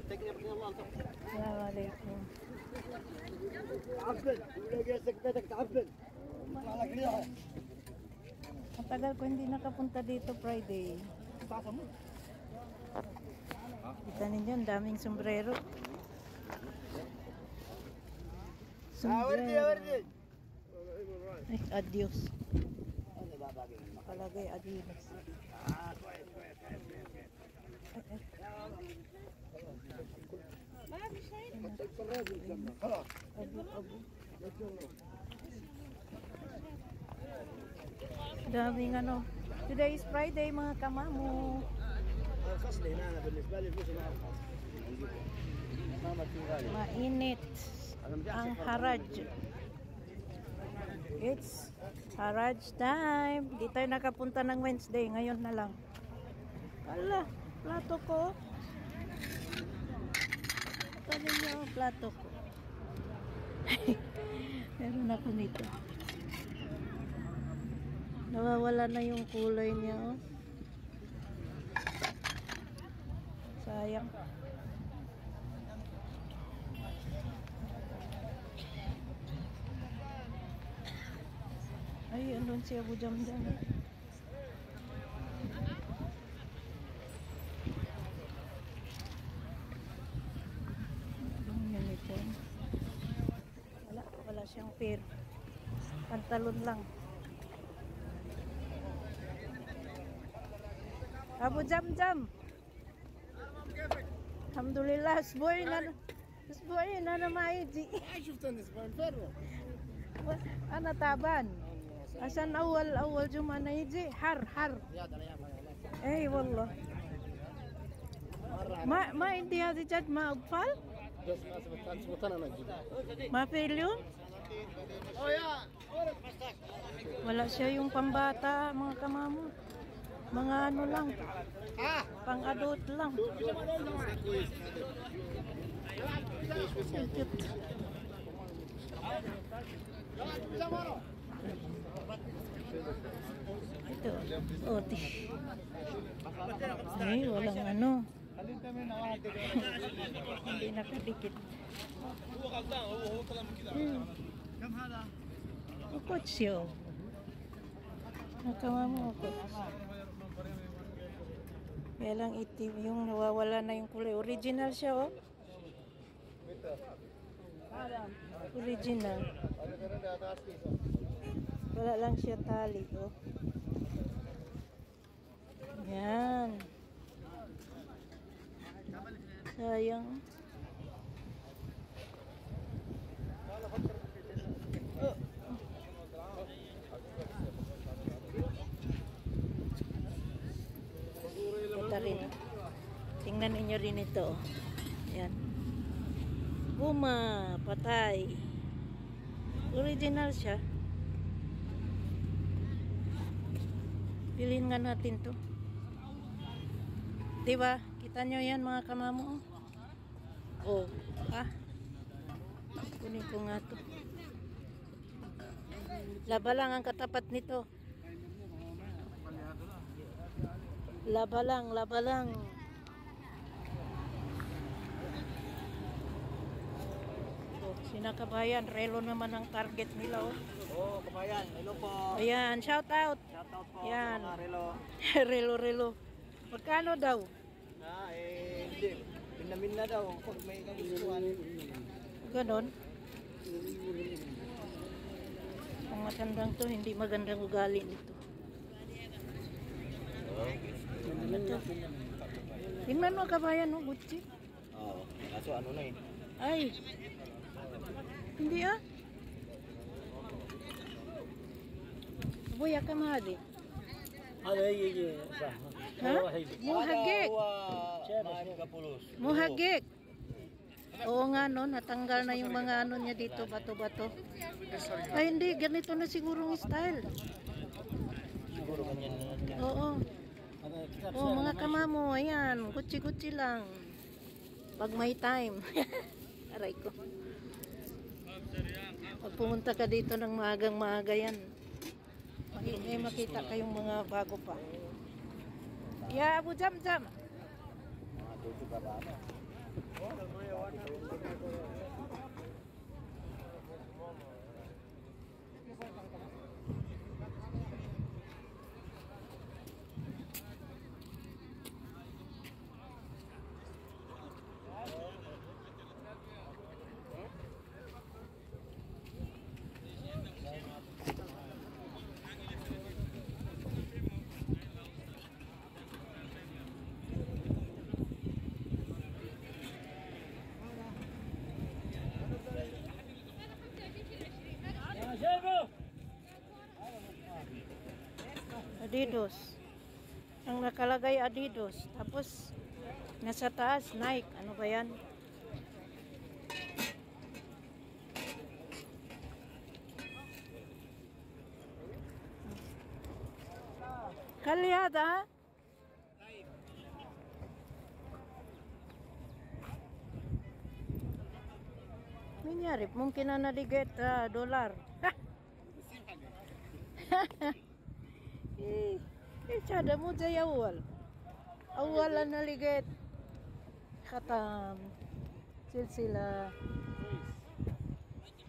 Assalamualaikum. Matagal ko hindi nakapunta dito Friday. Kita ninyo, ang daming sombrero. Sombrero. Ay, adios. Nakalagay, adios. Daming ano. Today is Friday mga kamamu. Mainit ang haraj. It's haraj time. Di tayo nakapunta ng Wednesday. Ngayon na lang. Ala, plato ko. Tanin niyo ang plato ko. Meron ako nito. Nawawala na yung kulay niya. Oh. Sayang. Ay, andun si Abu Jamjam. Wala siyang pair. Pantalon lang. Abu Jamjam. Alhamdulillah, asbu'in na maiji. Ana taban. Asan awal juma na yiji har. Eh wallah. Ma hindi hadi jad ma agfal? Ma pilyo? Wala siya yung pambata mga kamamu. Mga ano lang. Pang-adult lang. Cute. Ito. Oti. Ay, walang ano. Hindi nakadikit. Ukot siya. Nakamamu ukot. Kaya lang itim yung nawawala na yung kulay. Original siya, oh. Original. Wala lang siya tali, oh. Yan. Sayang. Ito rin. Tingnan ninyo rin ito. Yan. Puma, patay. Original siya. Piliin nga natin to. Diba? Kita nyo yan mga kamamu. Oh. Kunin ko nga to. Laba lang ang katapat nito. Laba lang. Oh, sinakabayan, relo naman ang target nila, oh. Oh, kabayan, hello po. Ayan, shout out. Shout out po. Yan. Mga relo. Relo. Magkano daw? Hindi. Pinamin na daw pag may kagustuhan. Ganon. Ang matandang to, hindi magandang ugali nito. Ano to? Tingnan mo kabayan, no? Gucci. Oo. Kaso ano na eh. Ay. Hindi ah. Buya ka mahadi. Ha? Muhagik. Muhagik. Oo nga no, natanggal na yung mga ano niya dito, bato-bato. Ay hindi, ganito na siguro yung style. Siguro ganyan na. Oo. Oo, mga kamamo, ayan, kutsi-kutsi lang. Pag may time. Aray ko. Pag pumunta ka dito ng maagang-maaga yan, makita kayong mga bago pa. Yeah, Abu Jamjam. Adidas. Ang nakalagay Adidas. Tapos, nasa taas, Nike. Ano ba yan? Kalyada. Nangyari, mungkin na naligit dolar. ايش هذا مو زي اول انا لقيت ختم سلسلة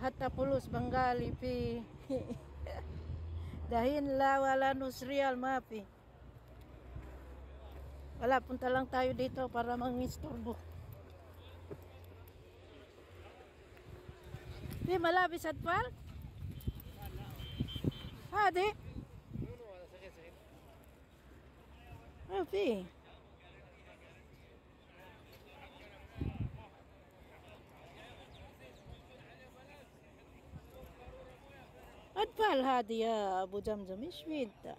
حتى فلوس بنغالي في dahin la wala nus real mapi wala, punta lang tayo dito para mangistorbo. Di malabis at pal hadi Rafi. Adpal hadi ya Abu Zamzam iswita.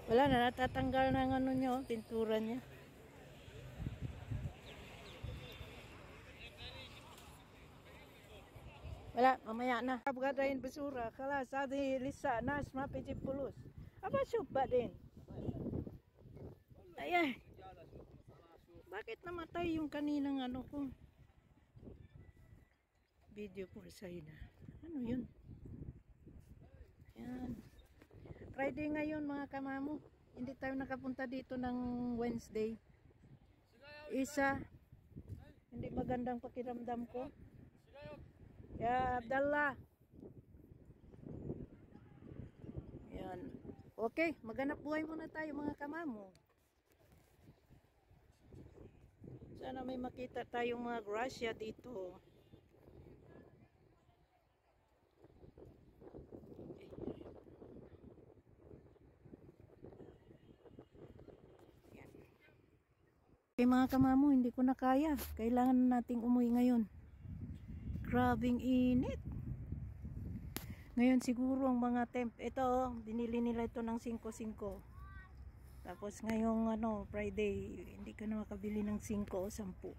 Wala na, natatanggal na ng ano nyo, pintura niya. Wala, mamaya na. Abgadain basura, kalas hadi lisa nas mapijip pulos. Apa suba din? Ay, bakit namatay yung kaninang ano ko? Video for Saina. Ano yun? Yan. Friday ngayon mga kamamo. Hindi tayo nakapunta dito ng Wednesday. Isa. Hindi magandang pakiramdam ko. Ya, Abdallah. Yan. Okay, maghanap buhay muna tayo mga kamamo. Sana may makita tayong mga grasya dito. Yan. Okay mga kamamo, hindi ko na kaya. Kailangan nating umuwi ngayon. Grabing init. Ngayon siguro ang mga ito, binili nila ito ng 5-5. Tapos ngayong Friday, hindi ka na makabili ng 5 o 10.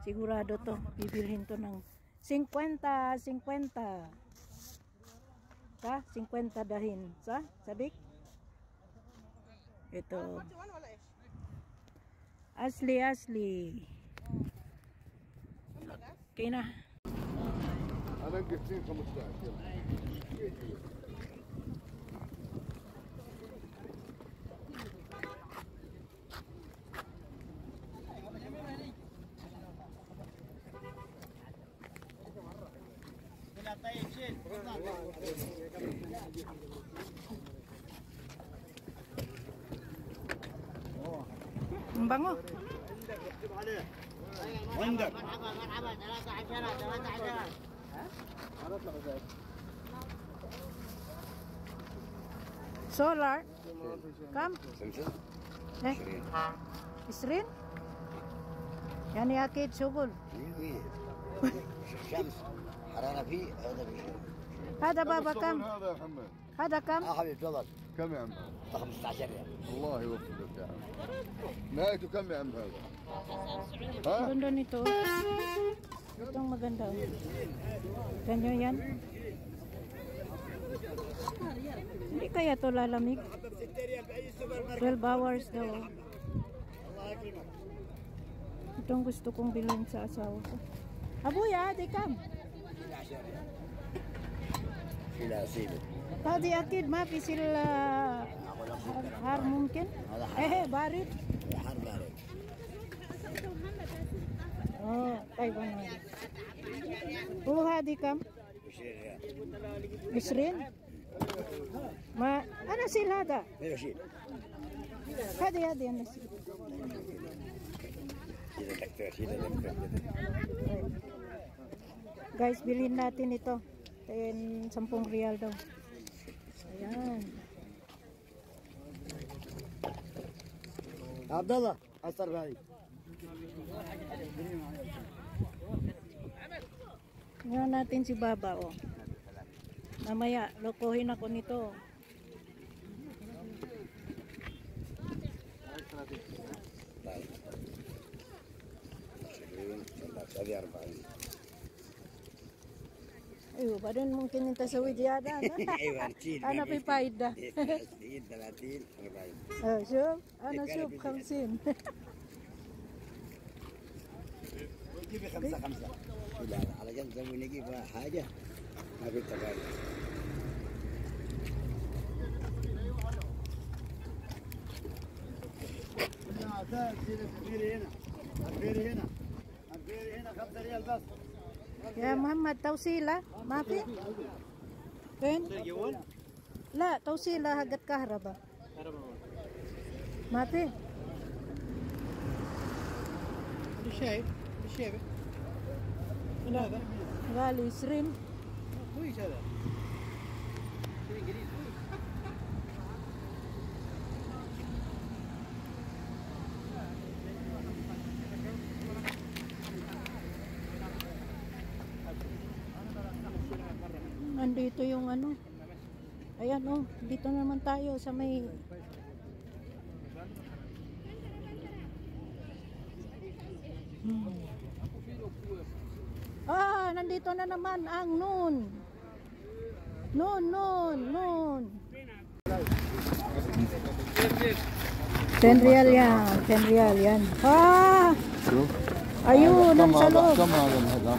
Sigurado to, bibilhin to ng 50. Sa 50 dahin. Sa sadik? Ito. Asli. Okay na. أنا قلت 15 يلا. Bango. عندك مرحبا 13 Solar. Kam? سلسل 20 يعني أكيد شغل. الشمس حرارة فيه هذا فيه. هذا بابا كم؟ هذا يا محمد هذا كم؟ حبيبي تفضل. كم يا عم؟ 15 ريال. الله يوفقك يا عم. نهايته كم يا عم هذا؟ ها؟ Ganda nito. Itong maganda. Ganyan yan. Hindi kaya to lalamig? 12 hours daw. Itong gusto kong bilhin sa asawa ko. Abuya, di kam. لا سيبه. هذه أكيد ما في حار ممكن. إيه بارد. حر بارد. Oh, Taiwan. Buha di kam? 20. Ma, ana sila da? 22. Hadi ana sila. Guys, bilhin natin ito. 10 real daw. Ayan. Abdallah, asar bhai. Tingnan natin si Baba, oh. Mamaya, lokohin ako nito. Ayo, badan mungkin minta sewijiada. Ana fi faida. شوف أنا شوف 50. جيبي 5. لا على جنب زي نجيب حاجة ما في تفاعل. يا محمد توصيلة ما في؟ فين؟ لا توصيلة حقت كهرباء ما في؟ شايف هذا غالي 20. كويس هذا شيء جديد. Nandito yung ano. Ayan oh, dito naman tayo sa may Ah, nandito na naman ang noon. Noon. 10 real yan. 10 real yan. Ah! شوف Ayun, ang sa loob. كم هذا هذا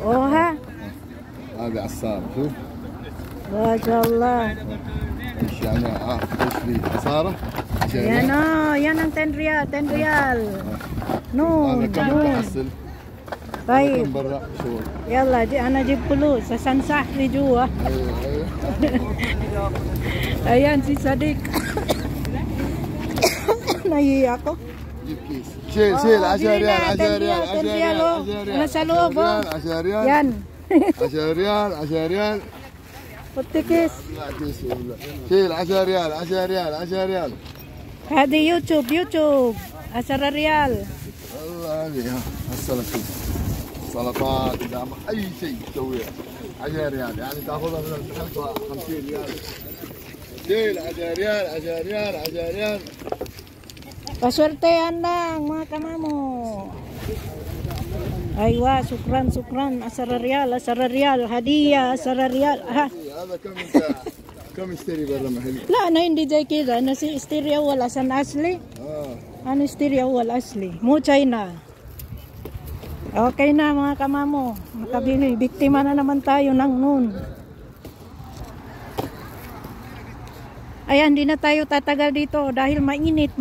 Oh ha? هذه عصارة شوف Mashallah. ايش يعني ايش في عصارة Yan oh, yan ang 10 real. 10 real. هذا كم Noon. تعسل طيب كم برا شو يلا انا اجيب فلوس عشان صاحبي جوا. Ayan si Sadik. Nahiya ako. جيب كيس شيل 10 ريال 10 ريال 10 real oh. 10 ريال Nasa loob oh. 10 ريال Yan. 10 ريال 10 ريال Putikis. لا كيس ولا شيل 10 ريال 10 ريال 10 ريال Hadi YouTube 10 real. والله هذه السلطة سلطات دام اي شيء تسويها 10 ريال يعني تاخذها من الحلقة 50 ريال شيل 10 ريال 10 ريال 10 ريال Paswertehan lang mga kamamo. Aywa, sukran 10 real hadiah 10 real. Ha? هذا كم انت كم اشتري برا محل لا انا hindi زي كده انا اشتري اول عشان اصلي. Ano stereo wal asli. Mo China. Okay na mga kamamo. Makabili. Biktima na naman tayo ng noon. Ayan, hindi na tayo tatagal dito dahil mainit.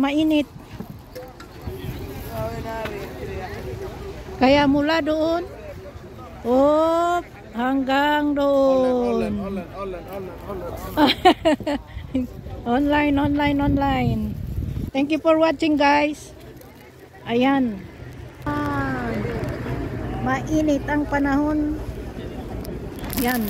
Kaya mula doon, hanggang doon. Online. Thank you for watching guys. Ayan. Mainit ang panahon. Yan.